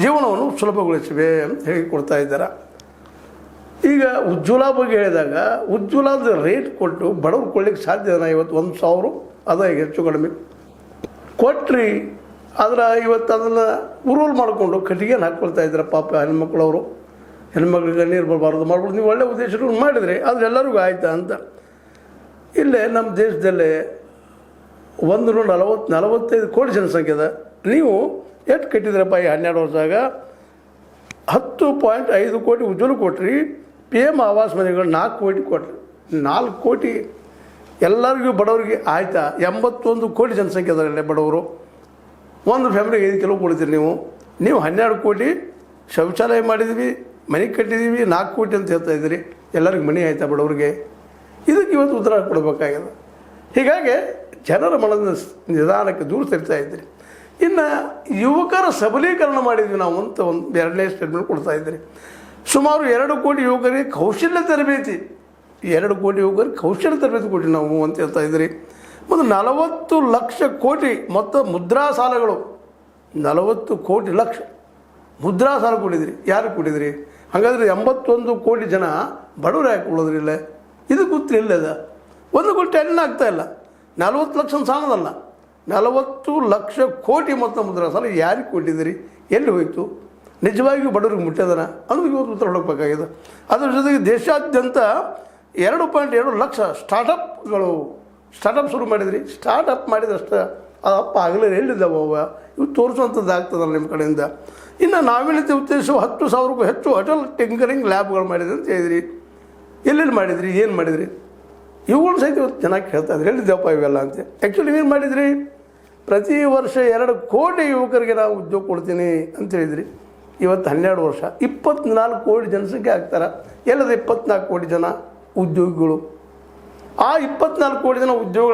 ಜೀವನವನ್ನು ಸುಲಭಗೊಳಿಸಿವೆ ಅಂತ ಹೇಳಿ ಕೊಡ್ತಾ ಇದ್ದಾರೆ. ಈಗ ಉಜ್ವಲ ಬಗ್ಗೆ ಹೇಳಿದಾಗ ಉಜ್ವಲದ ರೇಟ್ ಕೊಟ್ಟು ಬಡವ್ರು ಕೊಡ್ಲಿಕ್ಕೆ ಸಾಧ್ಯನ? ಇವತ್ತು 1,000 ಅದ ಈಗ ಹೆಚ್ಚು ಕಡಿಮೆ ಕೊಟ್ರಿ. ಆದ್ರೆ ಇವತ್ತು ಅದನ್ನು ಉರುವಲ್ ಮಾಡಿಕೊಂಡು ಕಟ್ಟಿಗೆನ ಹಾಕ್ಕೊಳ್ತಾ ಇದ್ದಾರೆ ಪಾಪ ಹೆಣ್ಮಕ್ಳವರು. ಹೆಣ್ಮಕ್ಳಿಗೆ ನೀರು ಬರಬಾರ್ದು ಮಾಡ್ಬೋದು. ನೀವು ಒಳ್ಳೆಯ ಉದ್ದೇಶಗಳು ಮಾಡಿದರೆ ಆದರೆ ಎಲ್ಲರಿಗೂ ಆಯ್ತಾ ಅಂತ. ಇಲ್ಲೇ ನಮ್ಮ ದೇಶದಲ್ಲೇ 145 ಕೋಟಿ ಜನಸಂಖ್ಯೆ ಅದ. ನೀವು ಎಷ್ಟು ಕಟ್ಟಿದ್ರಪ್ಪ ಈ 12 ವರ್ಷದಾಗ? 10.5 ಕೋಟಿ ಉಜ್ವಲ ಕೊಟ್ರಿ. PM ಆವಾಸ್ ಮನೆಗಳು 4 ಕೋಟಿ ಕೊಟ್ರಿ. 4 ಕೋಟಿ ಎಲ್ಲರಿಗೂ ಬಡವರಿಗೆ ಆಯ್ತಾ? 81 ಕೋಟಿ ಜನಸಂಖ್ಯೆ ಅದರಲ್ಲೇ ಬಡವರು. ಒಂದು ಫ್ಯಾಮಿಲಿಗೆ 5 ಕಿಲೋ ಕೊಡ್ತೀರಿ ನೀವು 12 ಕೋಟಿ ಶೌಚಾಲಯ ಮಾಡಿದ್ವಿ, ಮನೆ ಕಟ್ಟಿದ್ದೀವಿ, 4 ಕೋಟಿ ಅಂತ ಹೇಳ್ತಾ ಇದ್ದೀರಿ. ಎಲ್ಲರಿಗೂ ಮನೆ ಆಯ್ತಾ ಬಡವ್ರಿಗೆ? ಇದಕ್ಕೆ ಇವತ್ತು ಉತ್ತರ ಕೊಡಬೇಕಾಗಿದೆ. ಹೀಗಾಗಿ ಜನರ ಮನದ ನಿಧಾನಕ್ಕೆ ದೂರ ತರ್ತಾ ಇದ್ದೀರಿ. ಇನ್ನು ಯುವಕರ ಸಬಲೀಕರಣ ಮಾಡಿದ್ವಿ ನಾವು ಅಂತ ಒಂದು 2ನೇ ಸ್ಟೇಟ್ಮೆಂಟ್ ಕೊಡ್ತಾ ಇದ್ದೀರಿ. ಸುಮಾರು 2 ಕೋಟಿ ಯುವಕರಿಗೆ ಕೌಶಲ್ಯ ತರಬೇತಿ, 2 ಕೋಟಿ ಯುವಕರಿಗೆ ಕೌಶಲ್ಯ ತರಬೇತಿ ಕೊಟ್ಟು ನಾವು ಅಂತ ಹೇಳ್ತಾ ಇದ್ದೀರಿ. ಮತ್ತು 40 ಲಕ್ಷ ಕೋಟಿ ಮೊತ್ತ ಮುದ್ರಾ ಸಾಲಗಳು, 40 ಕೋಟಿ ಲಕ್ಷ ಮುದ್ರಾ ಸಾಲ ಕೊಟ್ಟಿದ್ರಿ. ಯಾರಿಗೆ ಕೊಟ್ಟಿದ್ರಿ? ಹಾಗಾದರೆ 81 ಕೋಟಿ ಜನ ಬಡವರು ಯಾಕೆ ಕೊಡೋದ್ರಿಲ್ಲ? ಇದು ಗೊತ್ತಿಲ್ಲ. ಒಂದು ಕೋಟಿ ಎಣ್ಣೆ ಆಗ್ತಾ ಇಲ್ಲ. 40 ಲಕ್ಷ ಸಾಲದಲ್ಲ, 40 ಲಕ್ಷ ಕೋಟಿ ಮೊತ್ತ ಮುದ್ರಾ ಸಾಲ ಯಾರಿಗೆ ಕೊಟ್ಟಿದ್ದೀರಿ? ಎಲ್ಲಿ ಹೋಯಿತು? ನಿಜವಾಗಿಯೂ ಬಡವರಿಗೆ ಮುಟ್ಟ್ಯದನ ಅನ್ನೋದು ಇವತ್ತು ಉತ್ತರ ಹುಡುಕಬೇಕಾಗಿದೆ. ಅದರ ಜೊತೆಗೆ ದೇಶಾದ್ಯಂತ 2.2 ಲಕ್ಷ ಸ್ಟಾರ್ಟಪ್ ಶುರು ಮಾಡಿದ್ರಿ. ಸ್ಟಾರ್ಟಪ್ ಮಾಡಿದಷ್ಟು ಅಪ್ಪ ಆಗಲೇ ಎಲ್ಲಿದ್ದಾವೆ ಅವ? ಇವು ತೋರಿಸುವಂಥದ್ದು ಆಗ್ತದಲ್ಲ ನಿಮ್ಮ ಕಡೆಯಿಂದ. ಇನ್ನು ನಾವೀನ್ಯತೆ ಉದ್ದೇಶವು 10,000ಕ್ಕೂ ಹೆಚ್ಚು ಹೋಟೆಲ್ ಟಿಂಕರಿಂಗ್ ಲ್ಯಾಬ್ಗಳು ಮಾಡಿದ್ರಿ ಅಂತ ಹೇಳಿದ್ರಿ. ಎಲ್ಲೆಲ್ಲಿ ಮಾಡಿದ್ರಿ? ಏನು ಮಾಡಿದ್ರಿ? ಇವುಗಳು ಸಹಿತ ಇವತ್ತು ಚೆನ್ನಾಗಿ ಕೇಳ್ತಾ ಇದ್ರಿ. ಎಲ್ಲಿದ್ದಾವಪ್ಪ ಇವೆಲ್ಲ ಅಂತ. ಆ್ಯಕ್ಚುಲಿ ಏನು ಮಾಡಿದ್ರಿ? ಪ್ರತಿ ವರ್ಷ 2 ಕೋಟಿ ಯುವಕರಿಗೆ ನಾವು ಉದ್ಯೋಗ ಕೊಡ್ತೀನಿ ಅಂತ ಹೇಳಿದ್ರಿ. ಇವತ್ತು 12 ವರ್ಷ 24 ಕೋಟಿ ಜನಸಂಖ್ಯೆ ಆಗ್ತಾರೆ. ಎಲ್ಲದ 24 ಕೋಟಿ ಜನ ಉದ್ಯೋಗಿಗಳು? ಆ 24 ಕೋಟಿ ಜನ ಉದ್ಯೋಗಗಳು